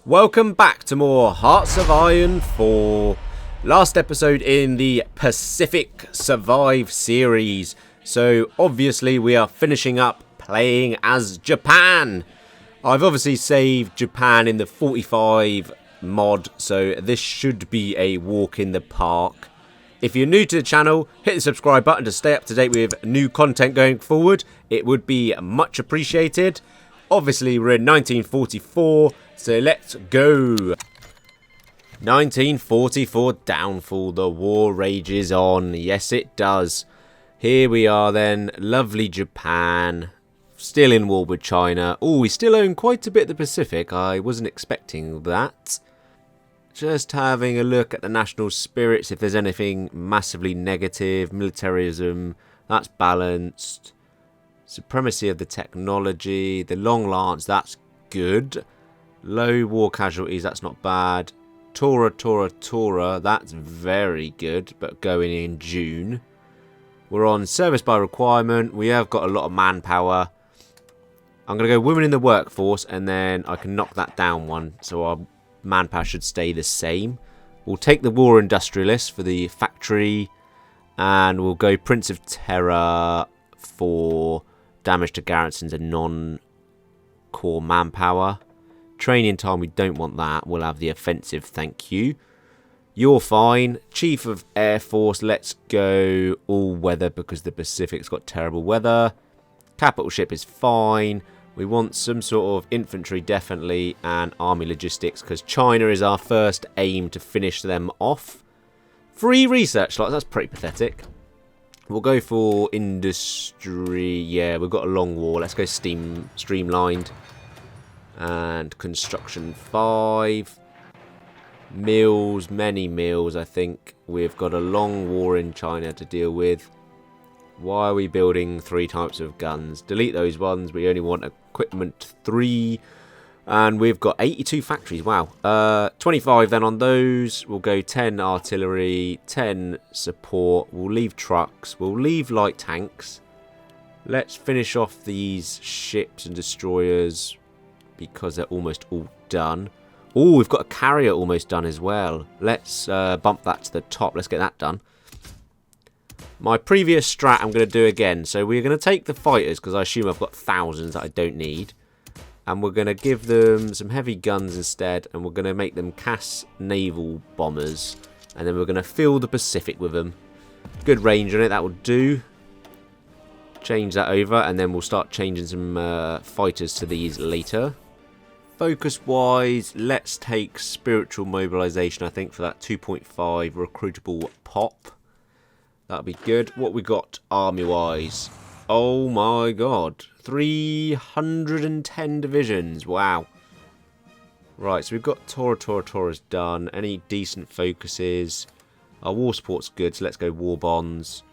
Welcome back to more Hearts of Iron 4. Last episode in the Pacific Survive series. So obviously we are finishing up playing as Japan. I've obviously saved Japan in the 45 mod, so this should be a walk in the park. If you're new to the channel, hit the subscribe button to stay up to date with new content going forward. It would be much appreciated. Obviously we're in 1944. So let's go. 1944 downfall. The war rages on. Yes, it does. Here we are then. Lovely Japan. Still in war with China. Oh, we still own quite a bit of the Pacific. I wasn't expecting that. Just having a look at the national spirits. If there's anything massively negative. Militarism. That's balanced. Supremacy of the technology. The long lance. That's good. Low war casualties, that's not bad. Tora, that's very good, but going in June. We're on service by requirement. We have got a lot of manpower. I'm going to go women in the workforce, and then I can knock that down one, so our manpower should stay the same. We'll take the war industrialist for the factory, and we'll go Prince of Terror for damage to garrisons and non-core manpower. Training time, we don't want that. We'll have the offensive, thank you. You're fine. Chief of Air Force, let's go all weather because the Pacific's got terrible weather. Capital ship is fine. We want some sort of infantry, definitely, and army logistics because China is our first aim to finish them off. Free research slots, that's pretty pathetic. We'll go for industry. Yeah, we've got a long war. Let's go streamlined. And construction 5. Mills, many mills, I think. We've got a long war in China to deal with. Why are we building 3 types of guns? Delete those ones. We only want equipment 3. And we've got 82 factories. Wow. 25 then on those. We'll go 10 artillery, 10 support. We'll leave trucks. We'll leave light tanks. Let's finish off these ships and destroyers, because they're almost all done. Oh, we've got a carrier almost done as well. Let's bump that to the top. Let's get that done. My previous strat I'm going to do again. So we're going to take the fighters, because I assume I've got thousands that I don't need. And we're going to give them some heavy guns instead. And we're going to make them Cass naval bombers. And then we're going to fill the Pacific with them. Good range on it, that will do. Change that over, and then we'll start changing some fighters to these later. Focus-wise, let's take spiritual mobilization, I think, for that 2.5 recruitable pop. That'll be good. What we got army-wise? Oh my god. 310 divisions. Wow. Right, so we've got Tora's done. Any decent focuses? Our war support's good, so let's go war bonds.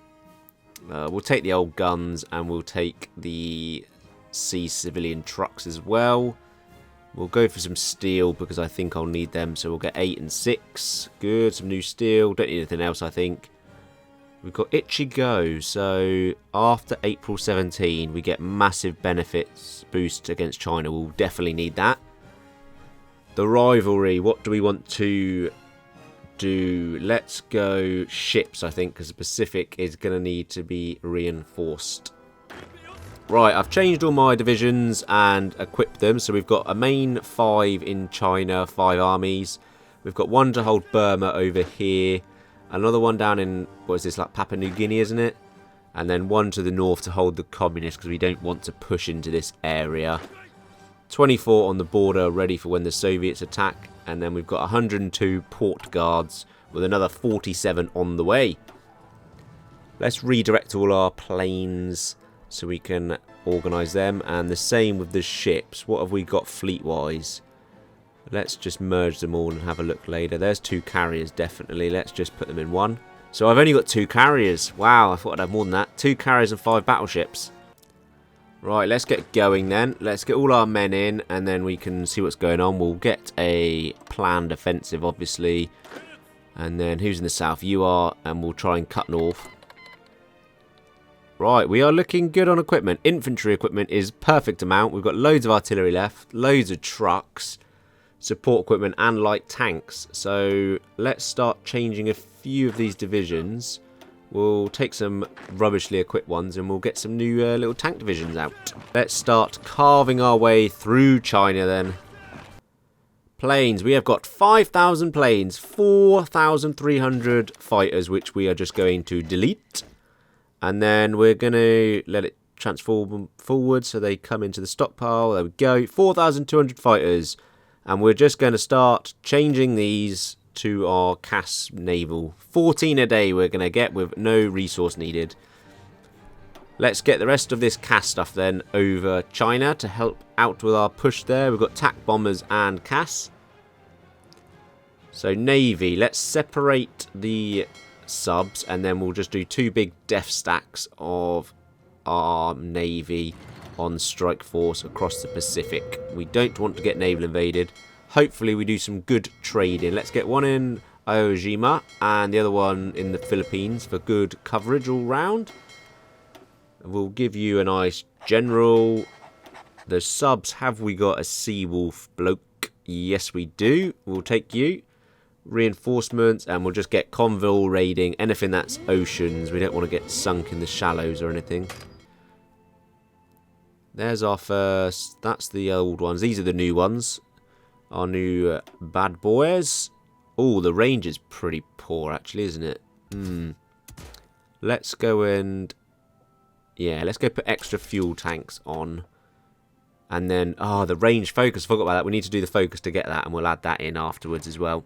We'll take the old guns, and we'll take the sea civilian trucks as well. We'll go for some steel because I think I'll need them. So we'll get 8 and 6. Good, some new steel. Don't need anything else, I think. We've got Ichigo. So after April 17, we get massive benefits boost against China. We'll definitely need that. The rivalry. What do we want to do? Let's go ships, I think, because the Pacific is going to need to be reinforced. Right, I've changed all my divisions and equipped them. So we've got a main 5 in China, 5 armies. We've got one to hold Burma over here. Another one down in, what is this, like Papua New Guinea, isn't it? And then one to the north to hold the communists because we don't want to push into this area. 24 on the border ready for when the Soviets attack. And then we've got 102 port guards with another 47 on the way. Let's redirect all our planes so we can organise them. And the same with the ships. What have we got fleet-wise? Let's just merge them all and have a look later. There's 2 carriers, definitely. Let's just put them in one. So I've only got 2 carriers. Wow, I thought I'd have more than that. 2 carriers and 5 battleships. Right, let's get going then. Let's get all our men in, and then we can see what's going on. We'll get a planned offensive, obviously. And then who's in the south? You are, and we'll try and cut north. Right, we are looking good on equipment. Infantry equipment is perfect amount. We've got loads of artillery left, loads of trucks. support equipment and light tanks. So let's start changing a few of these divisions. We'll take some rubbishly equipped ones and we'll get some new little tank divisions out. Let's start carving our way through China then. Planes. We have got 5,000 planes, 4,300 fighters, which we are just going to delete. And then we're going to let it transform forward so they come into the stockpile. There we go. 4,200 fighters. And we're just going to start changing these to our CAS naval. 14 a day we're going to get with no resource needed. Let's get the rest of this CAS stuff then over China to help out with our push there. We've got TAC bombers and CAS. So Navy, let's separate the subs and then we'll just do 2 big def stacks of our Navy on strike force across the Pacific. We don't want to get naval invaded. Hopefully we do some good trading. Let's get one in Iwo Jima and the other one in the Philippines for good coverage all round. We'll give you a nice general. The subs, have we got a Seawolf bloke? Yes we do. We'll take you. Reinforcements and we'll just get convoy raiding. Anything that's oceans. We don't want to get sunk in the shallows or anything. There's our first. That's the old ones. These are the new ones. Our new bad boys. Oh, the range is pretty poor actually, isn't it? Let's go and... yeah, let's go put extra fuel tanks on. And then... oh, the range focus. Forgot about that. We need to do the focus to get that. And we'll add that in afterwards as well.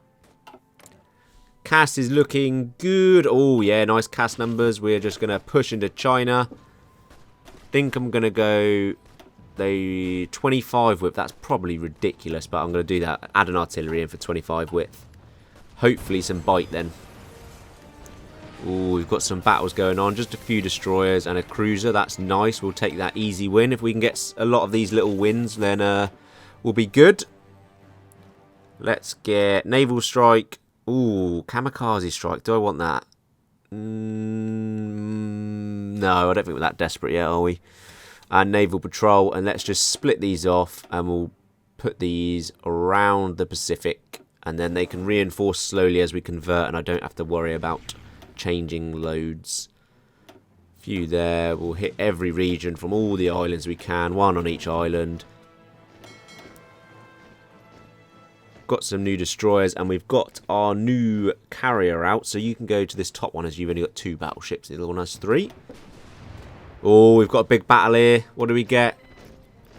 CAS is looking good. Oh, yeah, nice CAS numbers. We're just going to push into China. Think I'm going to go the 25 width. That's probably ridiculous, but I'm going to do that. Add an artillery in for 25 width. Hopefully some bite then. Oh, we've got some battles going on. Just a few destroyers and a cruiser. That's nice. We'll take that easy win. If we can get a lot of these little wins, then we'll be good. Let's get naval strike. Ooh, kamikaze strike. Do I want that? No, I don't think we're that desperate yet, are we? And naval patrol. And let's just split these off. And we'll put these around the Pacific. And then they can reinforce slowly as we convert. And I don't have to worry about changing loads. Few there. We'll hit every region from all the islands we can. One on each island. Got some new destroyers and we've got our new carrier out, so you can go to this top one as you've only got 2 battleships. The other one has 3. Oh, we've got a big battle here. What do we get?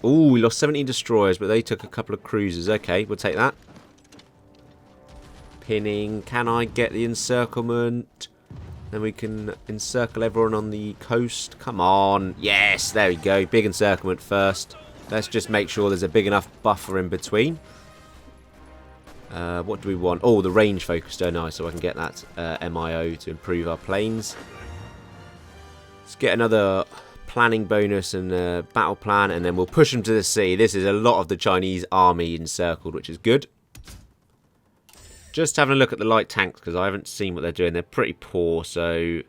Oh, we lost 17 destroyers, but they took a couple of cruisers. Okay, we'll take that. Pinning. Can I get the encirclement? Then we can encircle everyone on the coast. Come on. Yes, there we go. Big encirclement first. Let's just make sure there's a big enough buffer in between. What do we want? Oh, the range focus, don't I? So I can get that MIO to improve our planes. Let's get another planning bonus and battle plan, and then we'll push them to the sea. This is a lot of the Chinese army encircled, which is good. Just having a look at the light tanks, because I haven't seen what they're doing. They're pretty poor, so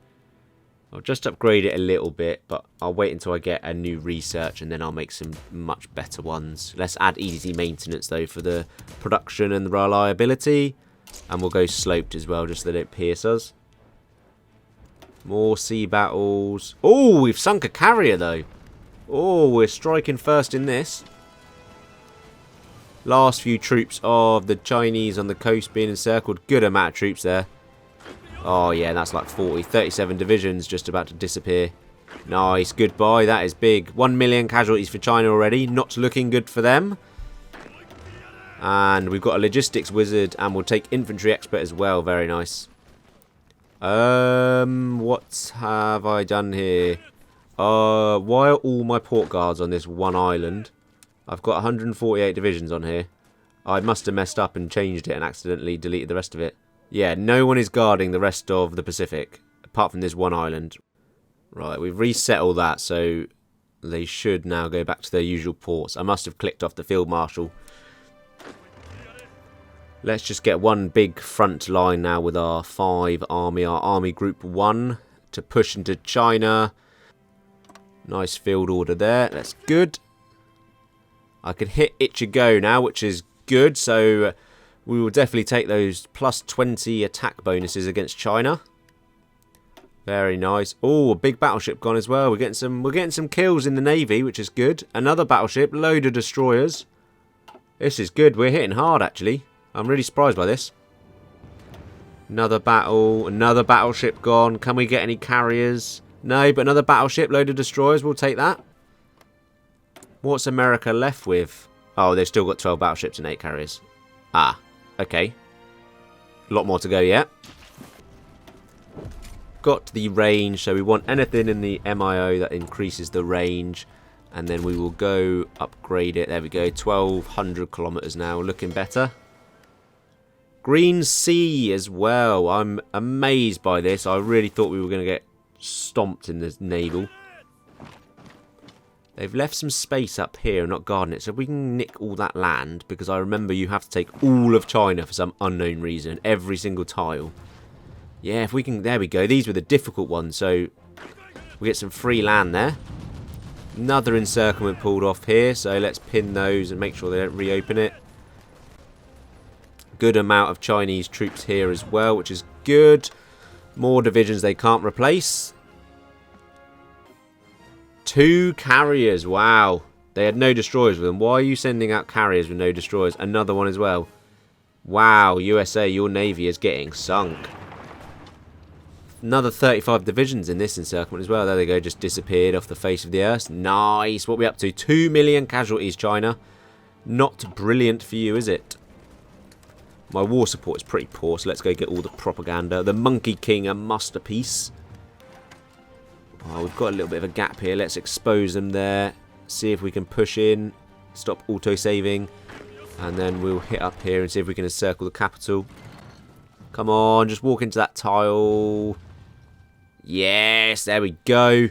I'll just upgrade it a little bit, but I'll wait until I get a new research and then I'll make some much better ones. Let's add easy maintenance though for the production and the reliability. And we'll go sloped as well, just so they don't pierce us. More sea battles. Oh, we've sunk a carrier though. Oh, we're striking first in this. Last few troops of the Chinese on the coast being encircled. Good amount of troops there. Oh, yeah, that's like 40. 37 divisions just about to disappear. Nice, goodbye. That is big. 1 million casualties for China already. Not looking good for them. And we've got a logistics wizard, and we'll take infantry expert as well. Very nice. What have I done here? Why are all my port guards on this one island? I've got 148 divisions on here. I must have messed up and changed it and accidentally deleted the rest of it. Yeah, no one is guarding the rest of the Pacific, apart from this one island. Right, we've reset all that, so they should now go back to their usual ports. I must have clicked off the Field Marshal. Let's just get one big front line now with our 5 army, our Army Group 1, to push into China. Nice field order there, that's good. I can hit Ichigo now, which is good. So we will definitely take those plus 20 attack bonuses against China. Very nice. Oh, a big battleship gone as well. We're getting some kills in the navy, which is good. Another battleship, load of destroyers. This is good. We're hitting hard, actually. I'm really surprised by this. Another battleship gone. Can we get any carriers? No, but another battleship, load of destroyers. We'll take that. What's America left with? Oh, they've still got 12 battleships and 8 carriers. Ah, okay. A lot more to go yet. Got the range, so we want anything in the MIO that increases the range. And then we will go upgrade it. There we go, 1,200 kilometers now, looking better. Green Sea as well. I'm amazed by this. I really thought we were going to get stomped in the naval. They've left some space up here and not guarding it. So we can nick all that land, because I remember you have to take all of China for some unknown reason. Every single tile. Yeah, if we can... There we go. These were the difficult ones. So we get some free land there. Another encirclement pulled off here. So let's pin those and make sure they don't reopen it. Good amount of Chinese troops here as well, which is good. More divisions they can't replace. 2 carriers. Wow. They had no destroyers with them. Why are you sending out carriers with no destroyers? Another one as well. Wow, USA, your navy is getting sunk. Another 35 divisions in this encirclement as well. There they go, just disappeared off the face of the earth. Nice. What are we up to? 2 million casualties, China. Not brilliant for you, is it? My war support is pretty poor, so let's go get all the propaganda. The Monkey King, a masterpiece. Oh, we've got a little bit of a gap here. Let's expose them there. See if we can push in. Stop auto-saving. And then we'll hit up here and see if we can encircle the capital. Come on, just walk into that tile. Yes, there we go.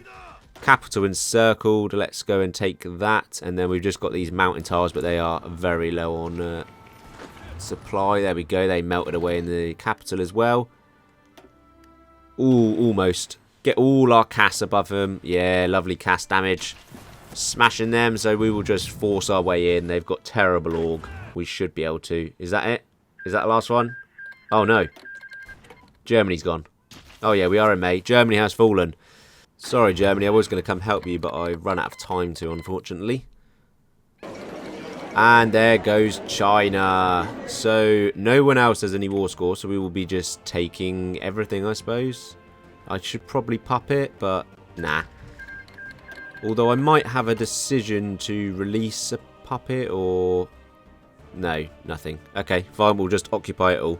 Capital encircled. Let's go and take that. And then we've just got these mountain tiles, but they are very low on supply. There we go. They melted away in the capital as well. Ooh, almost. Get all our casts above them. Yeah, lovely cast damage. Smashing them, so we will just force our way in. They've got terrible org. We should be able to. Is that it? Is that the last one? Oh, no. Germany's gone. Oh, yeah, we are in May. Germany has fallen. Sorry, Germany. I was going to come help you, but I run out of time to, unfortunately. And there goes China. So, no one else has any war score, so we will be just taking everything, I suppose. I should probably pop it, but nah. Although I might have a decision to release a puppet, or... No, nothing. Okay, fine, we'll just occupy it all.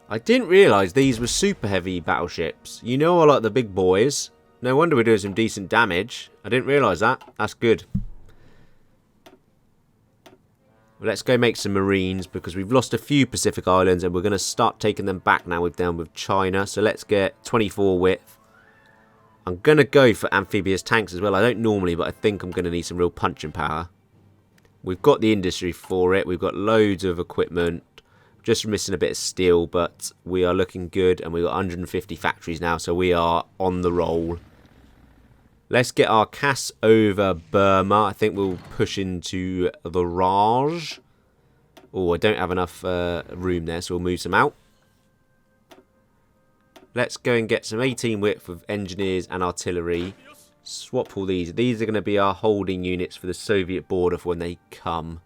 I didn't realise these were super heavy battleships. You know I like the big boys. No wonder we're doing some decent damage. I didn't realise that. That's good. Well, let's go make some marines, because we've lost a few Pacific Islands and we're going to start taking them back now we're done with China. So let's get 24 width. I'm going to go for amphibious tanks as well. I don't normally, but I think I'm going to need some real punching power. We've got the industry for it. We've got loads of equipment. Just missing a bit of steel, but we are looking good. And we've got 150 factories now, so we are on the roll. Let's get our casts over Burma. I think we'll push into the Raj. Oh, I don't have enough room there, so we'll move some out. Let's go and get some 18 width of engineers and artillery. Swap all these. These are going to be our holding units for the Soviet border for when they come.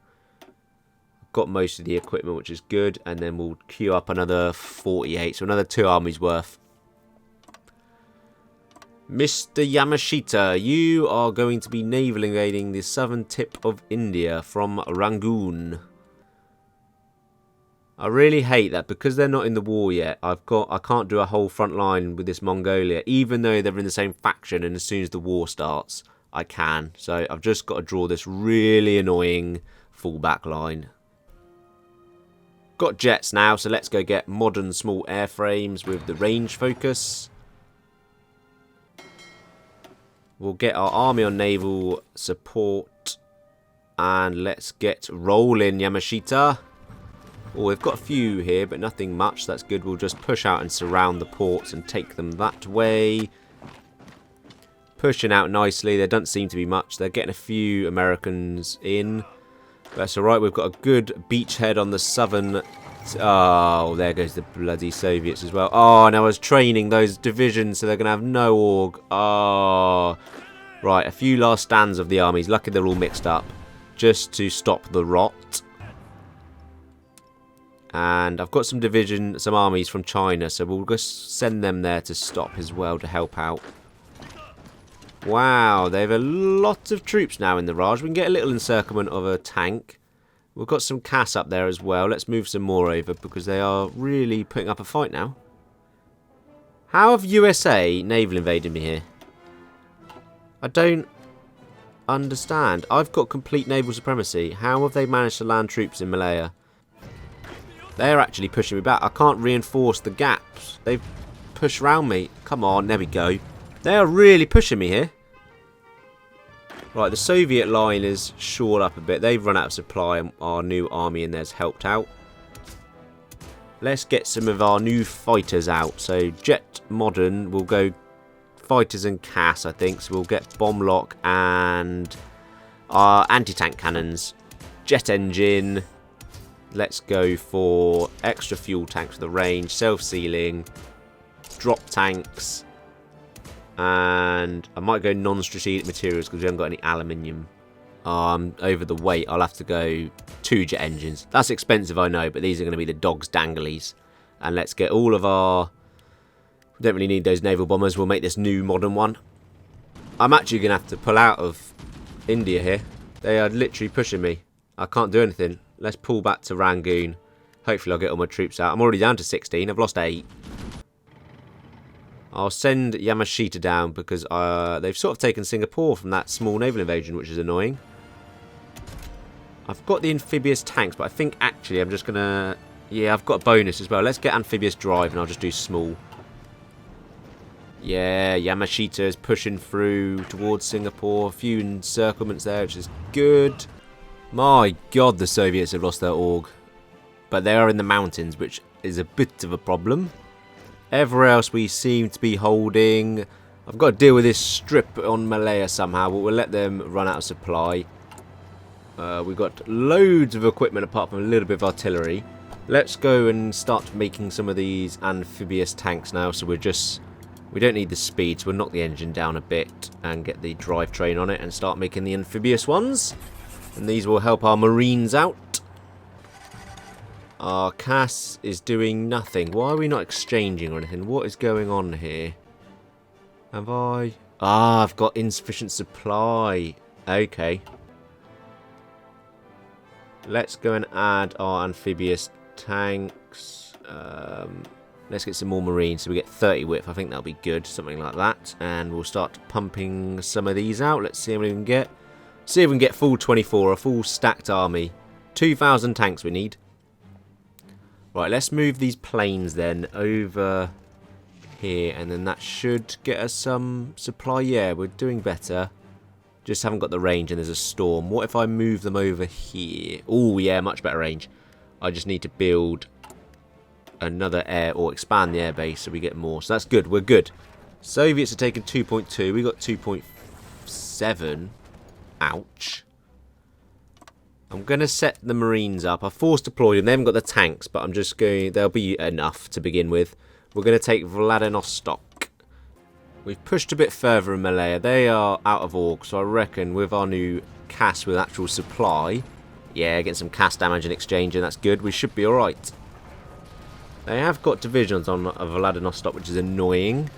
Got most of the equipment, which is good. And then we'll queue up another 48. So another 2 armies worth. Mr. Yamashita, you are going to be naval invading the southern tip of India from Rangoon. I really hate that because they're not in the war yet. I can't do a whole front line with this Mongolia, even though they're in the same faction, and as soon as the war starts, I can. So I've just got to draw this really annoying fallback line. Got jets now, so let's go get modern small airframes with the range focus. We'll get our army on naval support, and let's get rolling, Yamashita. Oh, we've got a few here, but nothing much. That's good. We'll just push out and surround the ports and take them that way. Pushing out nicely. There doesn't seem to be much. They're getting a few Americans in. That's alright, we've got a good beachhead on the southern... Oh, there goes the bloody Soviets as well. Oh, and I was training those divisions, so they're going to have no org. Oh, right, a few last stands of the armies. Lucky they're all mixed up. Just to stop the rot. And I've got some armies from China, so we'll just send them there to stop as well to help out. Wow, they have a lot of troops now in the Raj. We can get a little encirclement of a tank. We've got some CAS up there as well. Let's move some more over because they are really putting up a fight now. How have USA naval invaded me here? I don't understand. I've got complete naval supremacy. How have they managed to land troops in Malaya? They're actually pushing me back. I can't reinforce the gaps. They've pushed around me. Come on, there we go. They are really pushing me here. Right, the Soviet line is shored up a bit. They've run out of supply and our new army in there's helped out. Let's get some of our new fighters out. So Jet Modern will go fighters and CAS, I think. So we'll get bomb lock and our anti-tank cannons. Jet engine. Let's go for extra fuel tanks for the range, self-sealing, drop tanks, and I might go non-strategic materials because we haven't got any aluminium. Over the weight, I'll have to go 2 jet engines. That's expensive, I know, but these are going to be the dog's danglies. And let's get all of our... We don't really need those naval bombers. We'll make this new modern one. I'm actually going to have to pull out of India here. They are literally pushing me. I can't do anything. Let's pull back to Rangoon. Hopefully I'll get all my troops out. I'm already down to 16. I've lost 8. I'll send Yamashita down because they've sort of taken Singapore from that small naval invasion, which is annoying. I've got the amphibious tanks, but I think actually I'm just going to... Yeah, I've got a bonus as well. Let's get amphibious drive and I'll just do small. Yeah, Yamashita is pushing through towards Singapore. A few encirclements there, which is good. My god, the Soviets have lost their org. But they are in the mountains, which is a bit of a problem. Everywhere else we seem to be holding. I've got to deal with this strip on Malaya somehow, but we'll let them run out of supply. We've got loads of equipment apart from a little bit of artillery. Let's go and start making some of these amphibious tanks now. So we don't need the speed, so we'll knock the engine down a bit and get the drivetrain on it and start making the amphibious ones. And these will help our marines out. Our CAS is doing nothing. Why are we not exchanging or anything? What is going on here? Have I... Ah, I've got insufficient supply. Okay. Let's go and add our amphibious tanks. Let's get some more marines so we get 30 width. I think that'll be good. Something like that. And we'll start pumping some of these out. Let's see how many we can get. See if we can get full 24, a full stacked army. 2,000 tanks we need. Right, let's move these planes then over here. And then that should get us some supply. Yeah, we're doing better. Just haven't got the range and there's a storm. What if I move them over here? Oh, yeah, much better range. I just need to build another air or expand the airbase so we get more. So that's good. We're good. Soviets are taking 2.2. We got 2.7. Ouch. I'm going to set the marines up. I force deployed them. They haven't got the tanks, but I'm just going... They'll be enough to begin with. We're going to take Vladivostok. We've pushed a bit further in Malaya. They are out of org, so I reckon with our new CAS with actual supply... Yeah, getting some CAS damage in exchange, and that's good. We should be alright. They have got divisions on Vladivostok, which is annoying.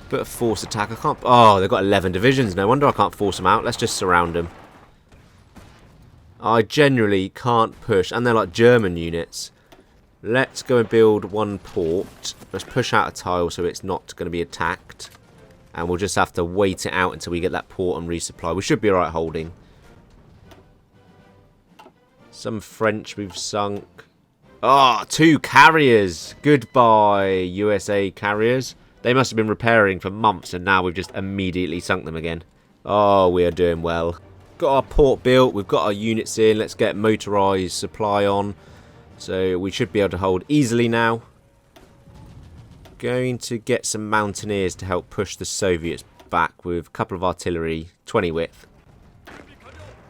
Bit of force attack. I can't... Oh, they've got 11 divisions. No wonder I can't force them out. Let's just surround them. I generally can't push. And they're like German units. Let's go and build one port. Let's push out a tile so it's not going to be attacked. And we'll just have to wait it out until we get that port and resupply. We should be alright holding. Some French we've sunk. Ah, oh, 2 carriers. Goodbye, USA carriers. They must have been repairing for months and now we've just immediately sunk them again. Oh, we are doing well. Got our port built. We've got our units in. Let's get motorised supply on. So we should be able to hold easily now. Going to get some mountaineers to help push the Soviets back with a couple of artillery. 20 width.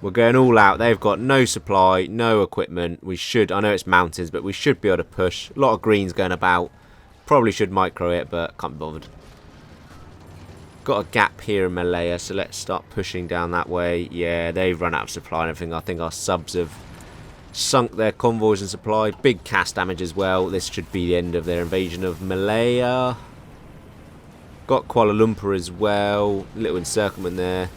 We're going all out. They've got no supply, no equipment. We should, I know it's mountains, but we should be able to push. A lot of greens going about. Probably should micro it, but can't be bothered. Got a gap here in Malaya, so let's start pushing down that way. Yeah, they've run out of supply and everything. I think our subs have sunk their convoys and supply. Big cast damage as well. This should be the end of their invasion of Malaya. Got Kuala Lumpur as well. Little encirclement there.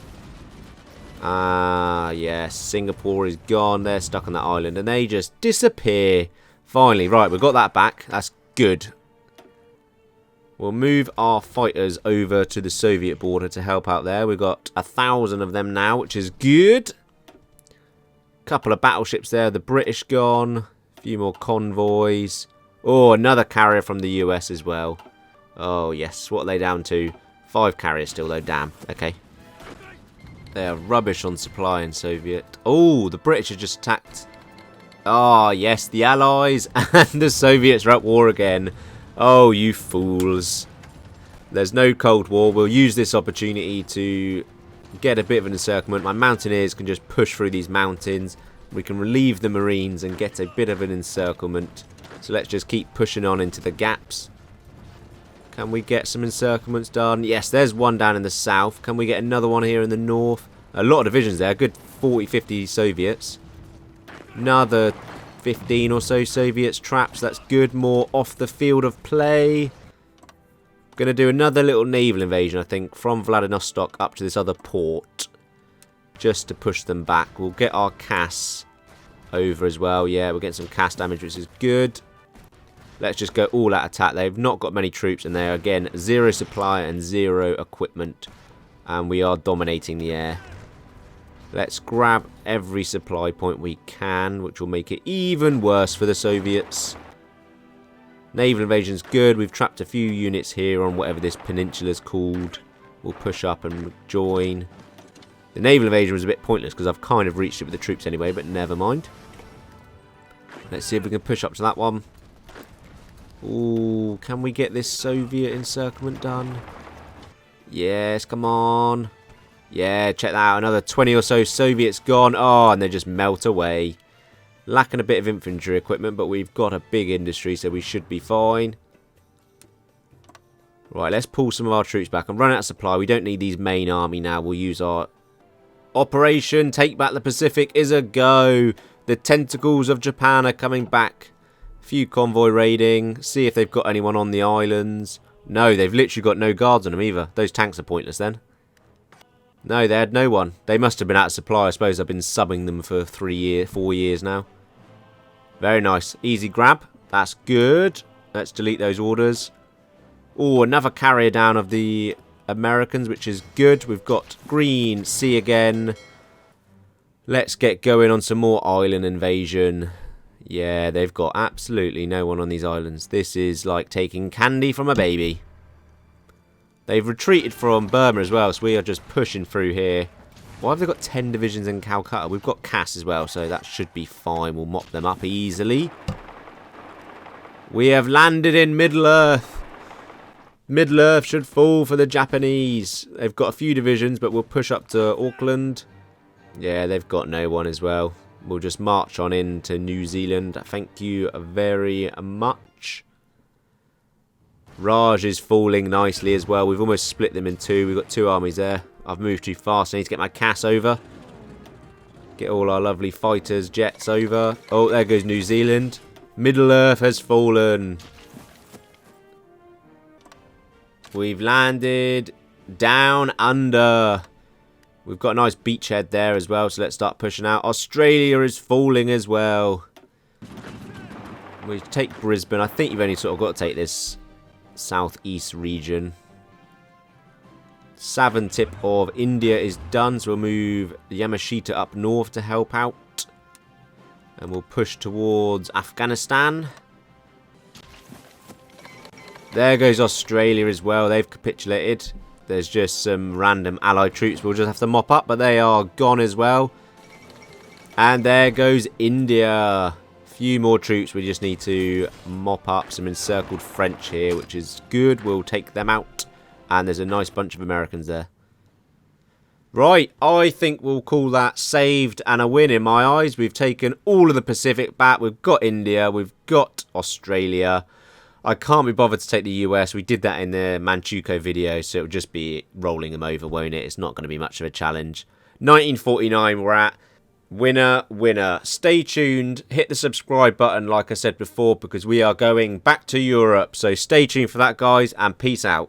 Yeah, Singapore is gone. They're stuck on that island and they just disappear. Finally, right, we've got that back. That's good. We'll move our fighters over to the Soviet border to help out there. We've got 1,000 of them now, which is good. Couple of battleships there. The British gone. A few more convoys. Oh, another carrier from the US as well. Oh, yes. What are they down to? 5 carriers still, though. Damn. Okay. They are rubbish on supply in Soviet. Oh, the British have just attacked. Oh, yes. The Allies and the Soviets are at war again. Oh, you fools. There's no Cold War. We'll use this opportunity to get a bit of an encirclement. My mountaineers can just push through these mountains. We can relieve the Marines and get a bit of an encirclement. So let's just keep pushing on into the gaps. Can we get some encirclements done? Yes, there's one down in the south. Can we get another one here in the north? A lot of divisions there. A good 40, 50 Soviets. Another 15 or so Soviets traps. That's good. More off the field of play. Gonna do another little naval invasion, I think, from Vladivostok up to this other port. Just to push them back. We'll get our CAS over as well. Yeah, we're getting some CAS damage, which is good. Let's just go all out attack. They've not got many troops in there. Again, 0 supply and 0 equipment. And we are dominating the air. Let's grab every supply point we can, which will make it even worse for the Soviets. Naval invasion's good. We've trapped a few units here on whatever this peninsula's called. We'll push up and join. The naval invasion was a bit pointless because I've kind of reached it with the troops anyway, but never mind. Let's see if we can push up to that one. Ooh, can we get this Soviet encirclement done? Yes, come on. Yeah, check that out. Another 20 or so Soviets gone. Oh, and they just melt away. Lacking a bit of infantry equipment, but we've got a big industry, so we should be fine. Right, let's pull some of our troops back. I'm running out of supply. We don't need these main army now. We'll use our Operation Take Back the Pacific is a go. The tentacles of Japan are coming back. Few convoy raiding. See if they've got anyone on the islands. No, they've literally got no guards on them either. Those tanks are pointless then. No, they had no one. They must have been out of supply. I suppose I've been subbing them for 4 years now. Very nice. Easy grab. That's good. Let's delete those orders. Oh, another carrier down of the Americans, which is good. We've got Green Sea again. Let's get going on some more island invasion. Yeah, they've got absolutely no one on these islands. This is like taking candy from a baby. They've retreated from Burma as well, so we are just pushing through here. Why have they got 10 divisions in Calcutta? We've got CAS as well, so that should be fine. We'll mop them up easily. We have landed in Middle-earth. Middle-earth should fall for the Japanese. They've got a few divisions, but we'll push up to Auckland. Yeah, they've got no one as well. We'll just march on into New Zealand. Thank you very much. Raj is falling nicely as well. We've almost split them in two. We've got 2 armies there. I've moved too fast. I need to get my CAS over. Get all our lovely fighters, jets over. Oh, there goes New Zealand. Middle-earth has fallen. We've landed down under. We've got a nice beachhead there as well, so let's start pushing out. Australia is falling as well. We take Brisbane. I think you've only sort of got to take this southeast region. Southern tip of India is done, so we'll move Yamashita up north to help out. And we'll push towards Afghanistan. There goes Australia as well. They've capitulated. There's just some random allied troops we'll just have to mop up, but they are gone as well. And there goes India. Few more troops. We just need to mop up some encircled French here, which is good. We'll take them out. And there's a nice bunch of Americans there. Right, I think we'll call that saved and a win in my eyes. We've taken all of the Pacific back. We've got India. We've got Australia. I can't be bothered to take the US. We did that in the Manchukuo video, so it'll just be rolling them over, won't it? It's not going to be much of a challenge. 1949 we're at. Winner, winner. Stay tuned. Hit the subscribe button, like I said before, because we are going back to Europe. So stay tuned for that, guys, and peace out.